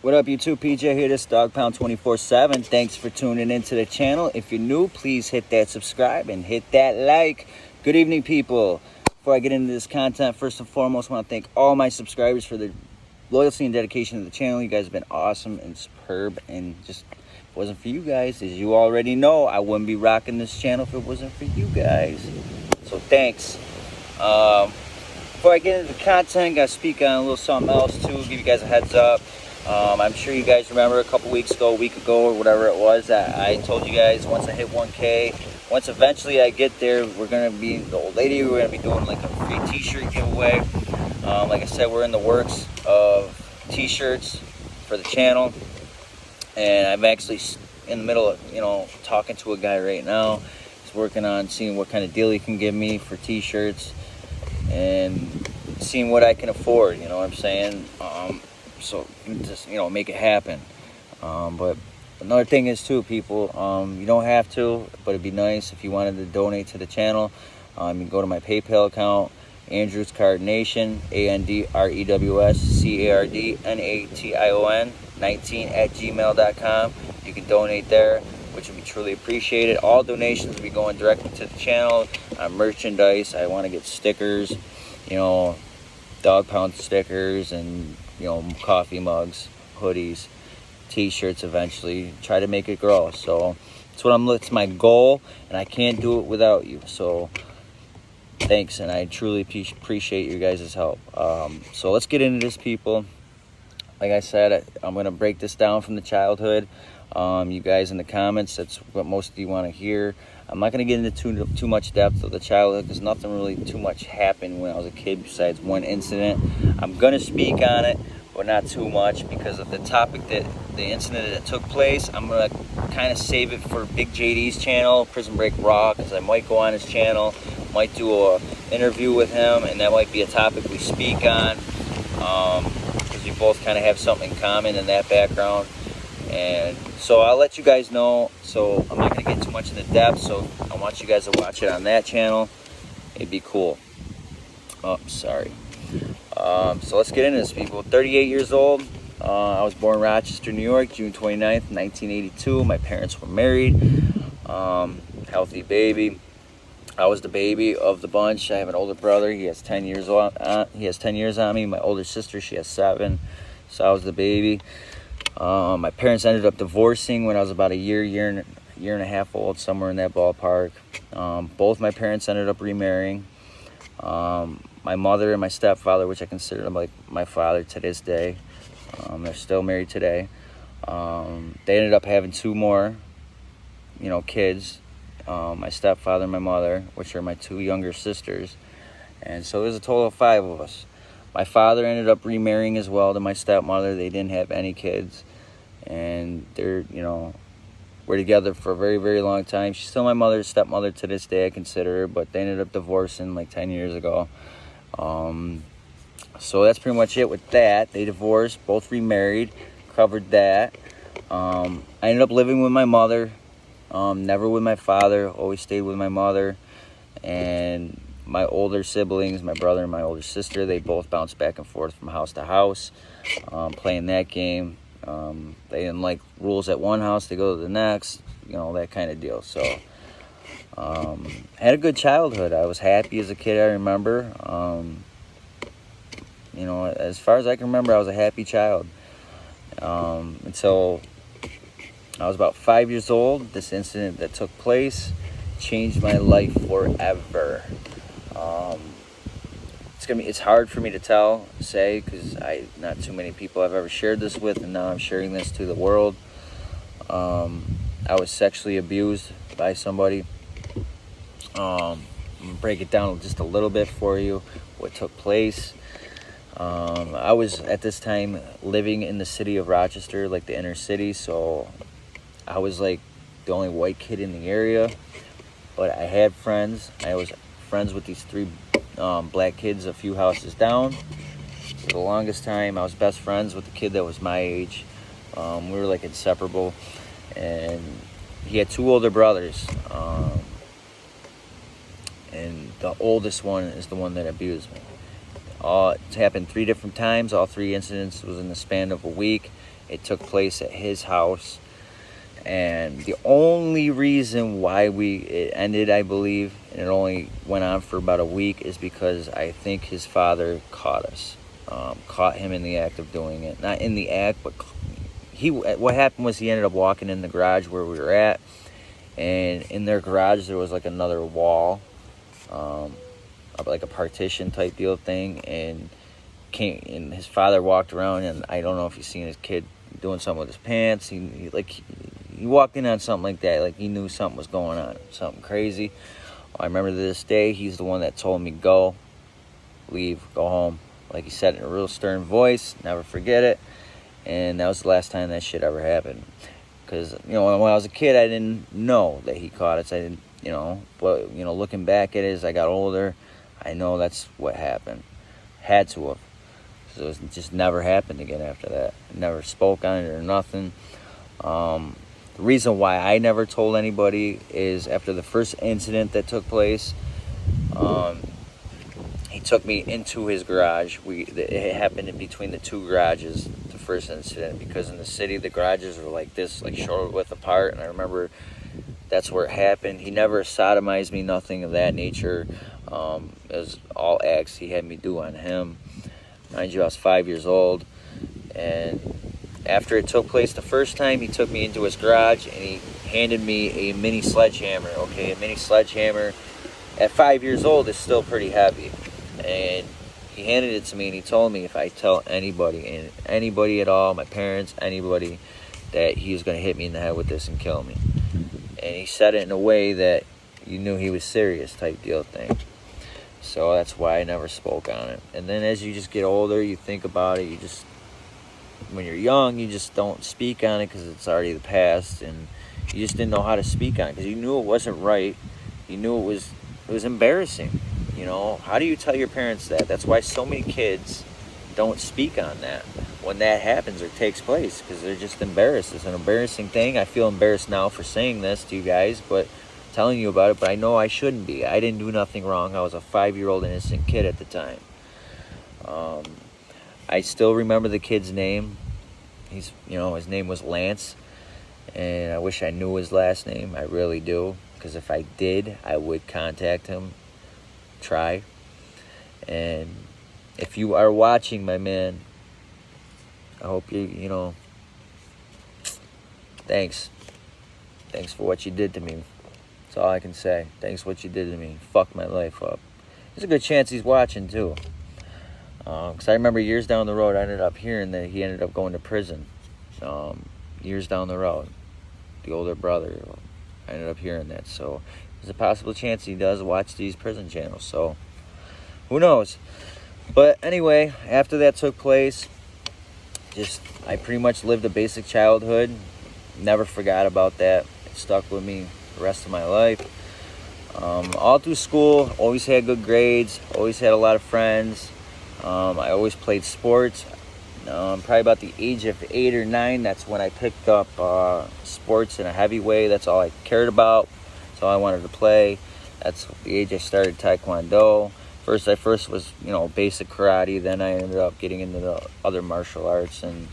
What up, YouTube? PJ here, this Dog Pound 24/7. Thanks for tuning into the channel. If you're new, please hit that subscribe and hit that like. Good evening, people. Before I get into this content, first and foremost, I want to thank all my subscribers for their loyalty and dedication to the channel. You guys have been awesome and superb, and just if it wasn't for you guys, as you already know, I wouldn't be rocking this channel if it wasn't for you guys. So thanks. Before I get into the content, I got to speak on a little something else too, give you guys a heads up. I'm sure you guys remember a couple weeks ago, a week ago, or whatever it was, that I told you guys once I hit 1K, once eventually I get there, we're going to be, the old lady, we're going to be doing like a free t-shirt giveaway. Like I said, we're in the works of t-shirts for the channel, and I'm actually in the middle of, talking to a guy right now. He's working on seeing what kind of deal he can give me for t-shirts and seeing what I can afford, you know what I'm saying? So just make it happen. But another thing is too, people, you don't have to, but it'd be nice if you wanted to donate to the channel. You can go to my PayPal account, Andrews Card Nation, AndrewsCardNation 19@gmail.com. You can donate there, which would be truly appreciated. All donations will be going directly to the channel. Merchandise, I want to get stickers, Dog Pound stickers, and coffee mugs, hoodies, t-shirts eventually. Try to make it grow. So it's my goal, and I can't do it without you. So thanks, and I truly appreciate you guys' help. So let's get into this, people. Like I said, I'm going to break this down from the childhood. You guys in the comments, that's what most of you want to hear. I'm not going to get into too much depth of the childhood because nothing really too much happened when I was a kid besides one incident. I'm going to speak on it, but not too much, because of the topic, that the incident that took place. I'm going to kind of save it for Big JD's channel, Prison Break Raw, because I might go on his channel, might do an interview with him, and that might be a topic we speak on, because we both kind of have something in common in that background. And so I'll let you guys know. So I'm not going to get too much into depth, so I want you guys to watch it on that channel. It'd be cool. Oh, sorry. So let's get into this, people. 38 years old. I was born in Rochester, New York, June 29th, 1982. My parents were married. Healthy baby. I was the baby of the bunch. I have an older brother. He has 10 years on me. My older sister, she has 7. So I was the baby. My parents ended up divorcing when I was about a year and a half old, somewhere in that ballpark. Both my parents ended up remarrying. My mother and my stepfather, which I consider them like my father to this day, they're still married today. They ended up having 2 more, kids. My stepfather and my mother, which are my 2 younger sisters. And so there's a total of 5 of us. My father ended up remarrying as well to my stepmother. They didn't have any kids. And they're, we're together for a very, very long time. She's still my mother's stepmother to this day, I consider her. But they ended up divorcing like 10 years ago. So that's pretty much it with that. They divorced, both remarried, covered that. I ended up living with my mother. Never with my father. Always stayed with my mother. And my older siblings, my brother and my older sister, they both bounced back and forth from house to house, playing that game. They didn't like rules at one house, they go to the next, that kind of deal. So had a good childhood. I was happy as a kid, I remember. As far as I can remember, I was a happy child. Until I was about 5 years old. This incident that took place changed my life forever. It's hard for me to say, because not too many people I've ever shared this with, and now I'm sharing this to the world. I was sexually abused by somebody. I'm gonna break it down just a little bit for you, what took place. I was at this time living in the city of Rochester, like the inner city, so I was like the only white kid in the area, but I had friends. I was friends with these 3 black kids a few houses down. For the longest time, I was best friends with the kid that was my age. We were like inseparable, and he had 2 older brothers, and the oldest one is the one that abused me. It's happened 3 different times. All 3 incidents was in the span of a week, It took place at his house. And the only reason why it ended, I believe, and it only went on for about a week, is because I think his father caught us. Caught him in the act of doing it. Not in the act, but what happened was he ended up walking in the garage where we were at. And in their garage, there was like another wall, like a partition type deal thing. And his father walked around, and I don't know if you've seen his kid doing something with his pants. He walked in on something like that, like he knew something was going on, something crazy. I remember to this day, he's the one that told me, go, leave, go home. Like he said in a real stern voice, never forget it. And that was the last time that shit ever happened. Because, when I was a kid, I didn't know that he caught us. I didn't, but, looking back at it as I got older, I know that's what happened. Had to have. So it just never happened again after that. I never spoke on it or nothing. The reason why I never told anybody is after the first incident that took place, he took me into his garage. It happened in between the two garages, the first incident, because in the city the garages were like this, like shoulder width apart, and I remember that's where it happened. He never sodomized me, nothing of that nature. It was all acts he had me do on him. Mind you, I was 5 years old, and after it took place the first time, he took me into his garage and he handed me a mini sledgehammer. Okay, a mini sledgehammer at 5 years old is still pretty heavy. And he handed it to me and he told me if I tell anybody at all, my parents, anybody, that he was going to hit me in the head with this and kill me. And he said it in a way that you knew he was serious type deal thing. So that's why I never spoke on it. And then as you just get older, you think about it, when you're young, you just don't speak on it because it's already the past, and you just didn't know how to speak on it because you knew it wasn't right. You knew it was embarrassing. How do you tell your parents that? That's why so many kids don't speak on that when that happens or takes place, because they're just embarrassed. It's an embarrassing thing. I feel embarrassed now for saying this to you guys, but telling you about it, but I know I shouldn't be. I didn't do nothing wrong. I was a 5-year-old innocent kid at the time. I still remember the kid's name. His name was Lance, and I wish I knew his last name. I really do, because if I did, I would contact him, try. And if you are watching, my man, I hope thanks for what you did to me. That's all I can say. Thanks for what you did to me. Fucked my life up. There's a good chance he's watching too. Because I remember years down the road, I ended up hearing that he ended up going to prison. Years down the road, the older brother, I ended up hearing that. So there's a possible chance he does watch these prison channels. So who knows? But anyway, after that took place, I pretty much lived a basic childhood. Never forgot about that. It stuck with me the rest of my life. All through school, always had good grades, always had a lot of friends. I always played sports. Probably about the age of 8 or 9, that's when I picked up sports in a heavy way. That's all I cared about. That's all I wanted to play. That's the age I started Taekwondo. First was, basic karate. Then I ended up getting into the other martial arts. And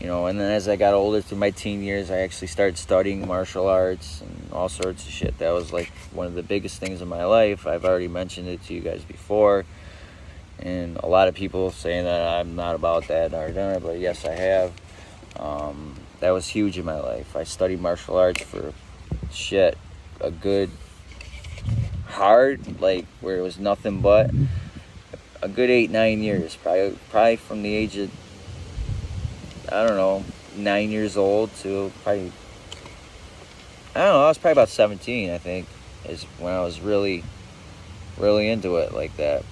then as I got older through my teen years, I actually started studying martial arts and all sorts of shit. That was like one of the biggest things in my life. I've already mentioned it to you guys before. And a lot of people saying that I'm not about that or done it, but yes, I have. That was huge in my life. I studied martial arts for a good hard, like where it was nothing but a good 8-9 years. Probably from the age of 9 years old to probably I was probably about 17, I think, is when I was really, really into it like that.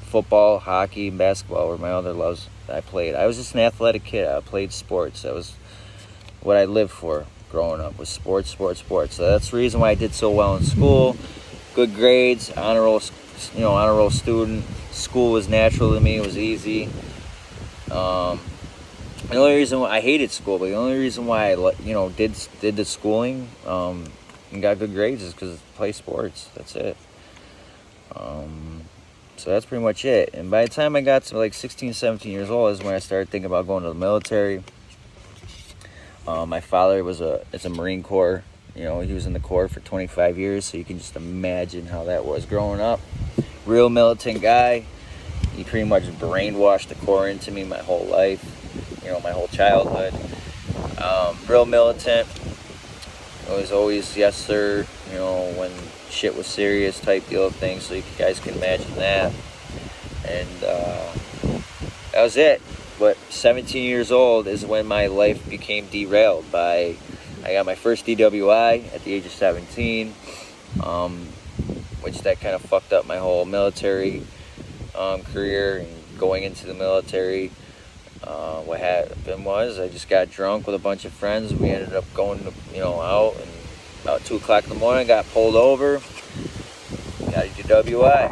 Football, hockey, and basketball were my other loves that I played. I was just an athletic kid. I played sports. That was what I lived for growing up, was sports. So that's the reason why I did so well in school. Good grades, honor roll student. School was natural to me. It was easy. The only reason why I hated school, but the only reason why I did the schooling and got good grades is because I play sports. That's it. So that's pretty much it. And by the time I got to like 16, 17 years old is when I started thinking about going to the military. My father is a Marine Corps. You know, he was in the Corps for 25 years, so you can just imagine how that was growing up. Real militant guy. He pretty much brainwashed the Corps into me my whole life, you know, my whole childhood. Real militant. It was always yes sir, you know, when shit was serious type deal of thing, so you guys can imagine that. And that was it. But 17 years old is when my life became derailed by, I got my first DWI at the age of 17, which that kind of fucked up my whole military career and going into the military. What happened was I just got drunk with a bunch of friends. We ended up going to, out, and about 2 o'clock in the morning got pulled over, got a DWI.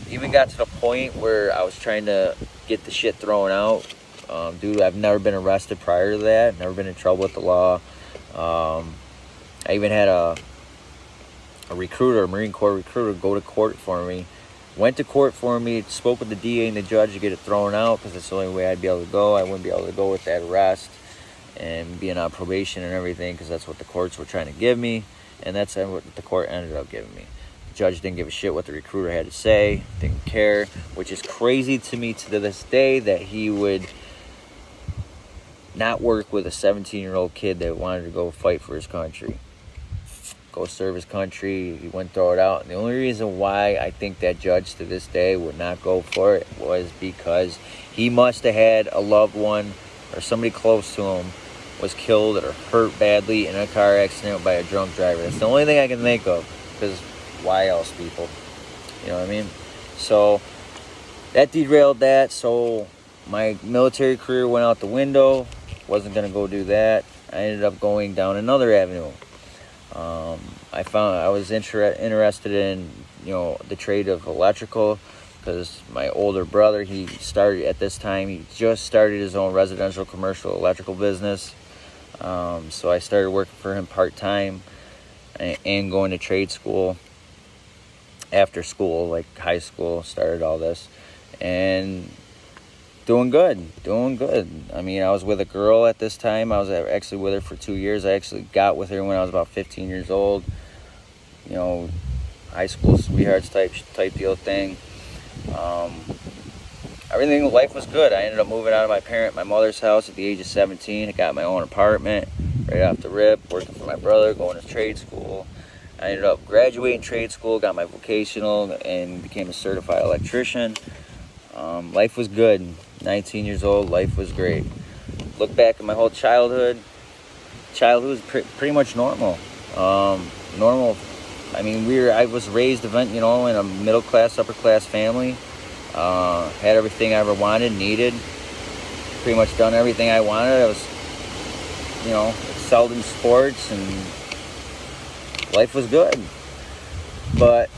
Even got to the point where I was trying to get the shit thrown out. Dude, I've never been arrested prior to that, never been in trouble with the law. I even had a recruiter, a Marine Corps recruiter, go to court for me. Went to court for me, spoke with the DA and the judge to get it thrown out because that's the only way I'd be able to go. I wouldn't be able to go with that arrest and being on probation and everything because that's what the courts were trying to give me, and that's what the court ended up giving me. The judge didn't give a shit what the recruiter had to say, didn't care, which is crazy to me to this day that he would not work with a 17-year-old kid that wanted to go fight for his country. Go serve his country. He wouldn't throw it out. And the only reason why I think that judge to this day would not go for it was because he must have had a loved one or somebody close to him was killed or hurt badly in a car accident by a drunk driver. That's the only thing I can think of, because why else, people? You know what I mean? So that derailed that. So my military career went out the window. Wasn't going to go do that. I ended up going down another avenue. I found I was interested in, the trade of electrical, because my older brother, he just started his own residential commercial electrical business. So I started working for him part-time and going to trade school after school, like high school, started all this, and doing good. I mean, I was with a girl at this time. I was actually with her for 2 years. I actually got with her when I was about 15 years old. High school sweethearts type deal thing. Everything, life was good. I ended up moving out of my mother's house at the age of 17. I got my own apartment right off the rip, working for my brother, going to trade school. I ended up graduating trade school, got my vocational, and became a certified electrician. Life was good. 19 years old, life was great. Look back at my whole childhood. Childhood was pretty much normal. Normal. I mean, I was raised, in a middle class, upper class family. Had everything I ever wanted, needed. Pretty much done everything I wanted. I was, excelled in sports, and life was good. But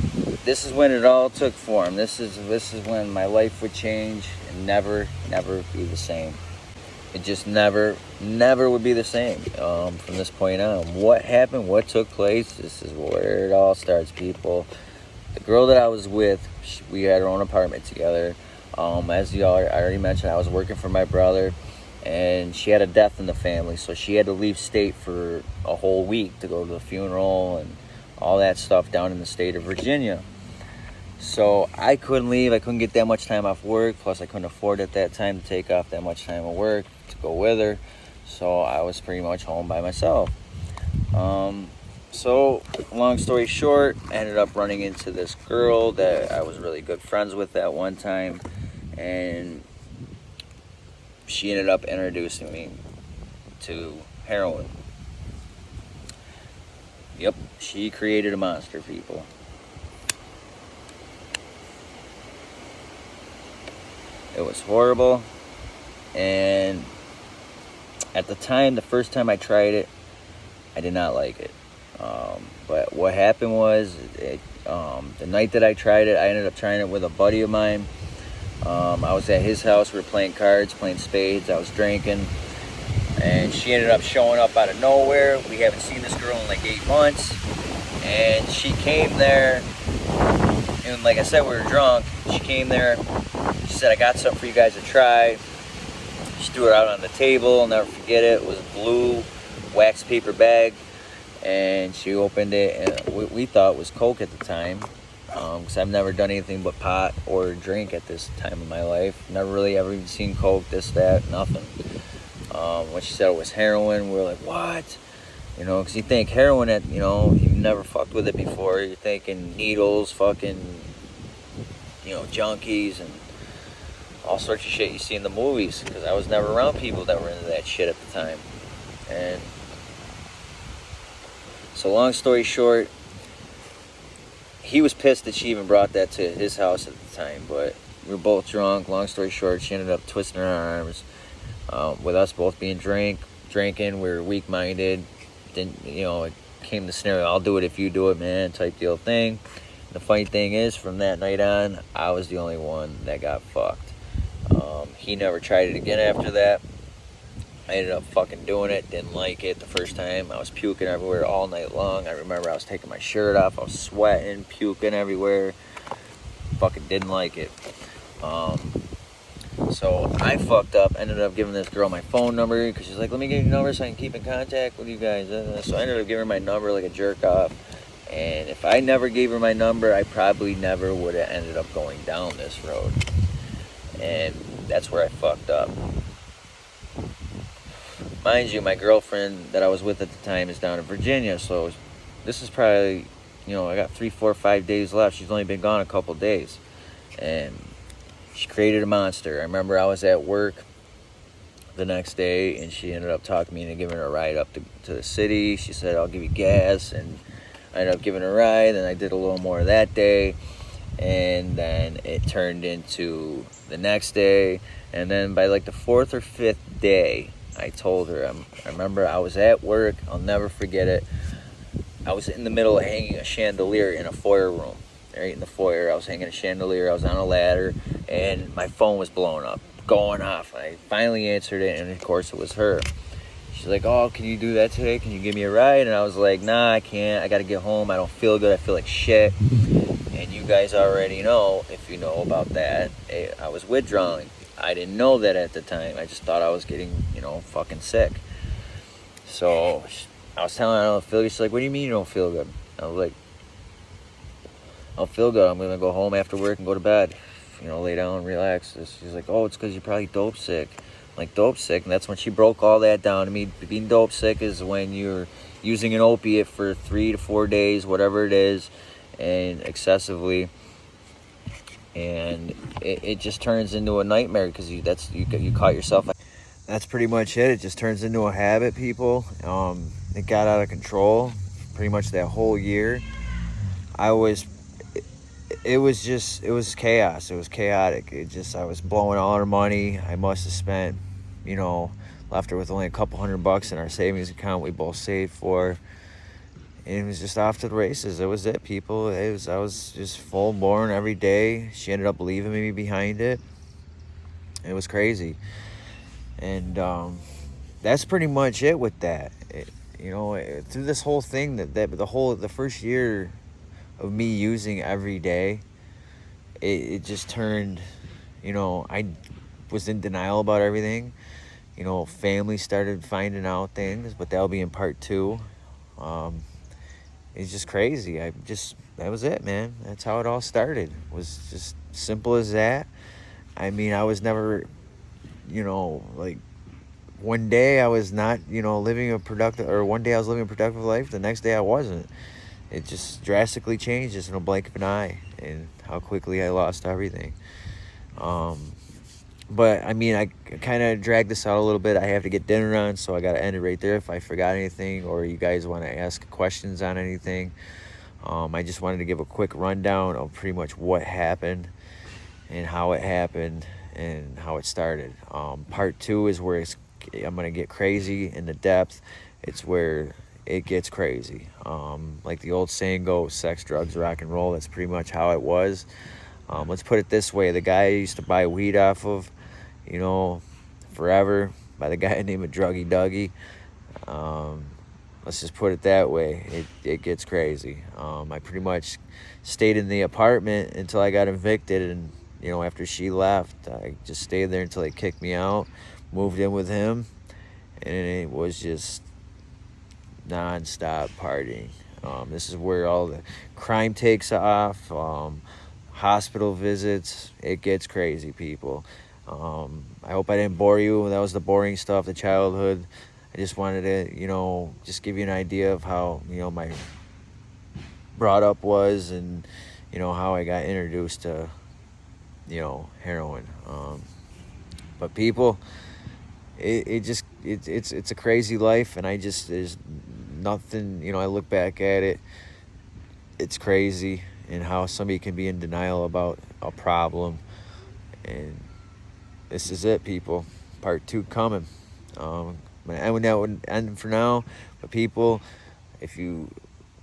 this is when it all took form. This is when my life would change and never be the same. It just never would be the same from this point on. What happened? What took place? This is where it all starts, people. The girl that I was with, we had our own apartment together. As I already mentioned, I was working for my brother, and she had a death in the family, so she had to leave state for a whole week to go to the funeral and all that stuff down in the state of Virginia. So I couldn't leave. I couldn't get that much time off work. Plus, I couldn't afford at that time to take off that much time of work to go with her. So I was pretty much home by myself. So long story short, I ended up running into this girl that I was really good friends with at one time. And she ended up introducing me to heroin. Yep, she created a monster, people. It was horrible, and at the time, the first time I tried it, I did not like it. But what happened was, the night that I tried it, I ended up trying it with a buddy of mine. I was at his house, we were playing cards, playing spades, I was drinking, and she ended up showing up out of nowhere. We haven't seen this girl in like 8 months, and she came there, and like I said, we were drunk. She came there, she said, I got something for you guys to try. She threw it out on the table. I'll never forget it. It was a blue wax paper bag. And she opened it, and we thought it was Coke at the time. Because I've never done anything but pot or drink at this time of my life. Never really ever even seen Coke, this, that, nothing. When she said it was heroin, we were like, what? You know, because you think heroin, you've never fucked with it before. You're thinking needles, fucking, junkies, and all sorts of shit you see in the movies. Because I was never around people that were into that shit at the time. And so long story short, he was pissed that she even brought that to his house at the time, but we were both drunk. Long story short, she ended up twisting her arms. With us both being drinking, we were weak-minded. Didn't, it came the scenario, I'll do it if you do it, man, type deal thing. The funny thing is, from that night on, I was the only one that got fucked. He never tried it again after that. I ended up fucking doing it, didn't like it the first time. I was puking everywhere all night long. I remember I was taking my shirt off, I was sweating, puking everywhere. Fucking didn't like it. So I fucked up, ended up giving this girl my phone number, because she's like, let me get your number so I can keep in contact with you guys. So I ended up giving her my number like a jerk off. And if I never gave her my number, I probably never would have ended up going down this road. And that's where I fucked up. Mind you, my girlfriend that I was with at the time is down in Virginia, so this is probably, I got 3, 4, 5 days left. She's only been gone a couple days. And she created a monster. I remember I was at work the next day, and she ended up talking me into giving her a ride up to the city. She said, I'll give you gas, and I ended up giving her a ride, and I did a little more that day. And then it turned into the next day, and then by like the 4th or 5th day, I told her, I remember I was at work, I'll never forget it. I was in the middle of hanging a chandelier in a foyer room. Right in the foyer, I was hanging a chandelier, I was on a ladder, and my phone was blowing up, going off. I finally answered it, and of course it was her. She's like, oh, can you do that today? Can you give me a ride? And I was like, nah, I can't. I got to get home. I don't feel good. I feel like shit. And you guys already know, if you know about that, I was withdrawing. I didn't know that at the time. I just thought I was getting, fucking sick. So I was telling her I don't feel good. She's like, what do you mean you don't feel good? I was like, I don't feel good. I'm going to go home after work and go to bed. Lay down and relax. She's like, oh, it's because you're probably dope sick. I'm like, dope sick? And that's when she broke all that down to me. Being dope sick is when you're using an opiate for 3 to 4 days, whatever it is, and excessively. And it just turns into a nightmare because you caught yourself. That's pretty much it. It just turns into a habit, people. It got out of control pretty much that whole year. It was chaos. It was chaotic. I was blowing all our money. I must have spent, left her with only a couple $100 in our savings account we both saved for. And it was just off to the races. It was it, people. I was just full born every day. She ended up leaving me behind it. It was crazy. And that's pretty much it with that. Through this whole thing, the first year of me using every day, it just turned, I was in denial about everything. Family started finding out things, but that'll be in part 2. It's just crazy. That was it, man. That's how it all started. It was just simple as that. I mean, I was never, like, one day I was not, living a productive, or one day I was living a productive life, the next day I wasn't. It just drastically changed just in a blink of an eye, and how quickly I lost everything. But I mean, I kind of dragged this out a little bit. I have to get dinner on, so I got to end it right there. If I forgot anything, or you guys want to ask questions on anything, I just wanted to give a quick rundown of pretty much what happened and how it happened and how it started. Part 2 is where I'm going to get crazy in the depth. It's where it gets crazy. Like the old saying goes, sex, drugs, rock and roll. That's pretty much how it was. Let's put it this way. The guy I used to buy weed off of, forever, by the guy named Druggy Dougie. Let's just put it that way. It gets crazy. I pretty much stayed in the apartment until I got evicted, and after she left, I just stayed there until they kicked me out. moved in with him, and it was just non-stop partying. This is where all the crime takes off. Hospital visits, it gets crazy, people. I hope I didn't bore you. That was the boring stuff, the childhood. I just wanted to, just give you an idea of how, my brought up was, and, how I got introduced to, heroin. But people, it's a crazy life, and there's nothing, I look back at it, it's crazy, and how somebody can be in denial about a problem. And this is it, people. Part 2 coming. I'm gonna end with that one, end for now. But people, if you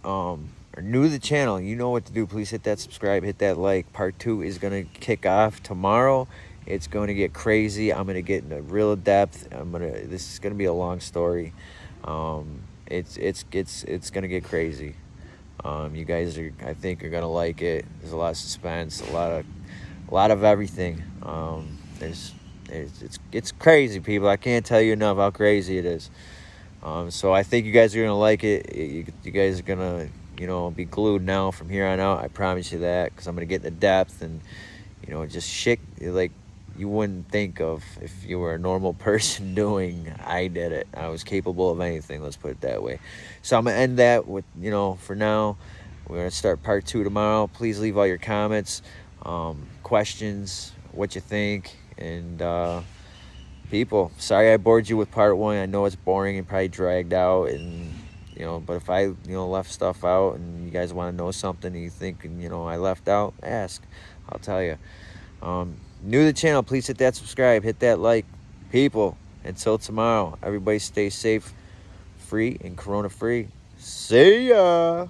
are new to the channel, you know what to do. Please hit that subscribe, hit that like. Part 2 is gonna kick off tomorrow. It's going to get crazy. I'm gonna get into real depth. This is gonna be a long story. It's gonna get crazy. You guys I think are gonna like it. There's a lot of suspense, a lot of everything. It's crazy, people. I can't tell you enough how crazy it is. So I think you guys are gonna like it. You guys are gonna, be glued now from here on out. I promise you that, because I'm gonna get into depth, and just shit like you wouldn't think of if you were a normal person doing. I did it. I was capable of anything, let's put it that way. So I'm gonna end that with, for now. We're gonna start part 2 tomorrow. Please leave all your comments, questions, what you think. And people, sorry I bored you with part 1. I know it's boring and probably dragged out, and but if I left stuff out, and you guys want to know something and you think I left out, ask. I'll tell you. New to the channel, please hit that subscribe, hit that like. People, until tomorrow, everybody stay safe, free, and corona free. See ya.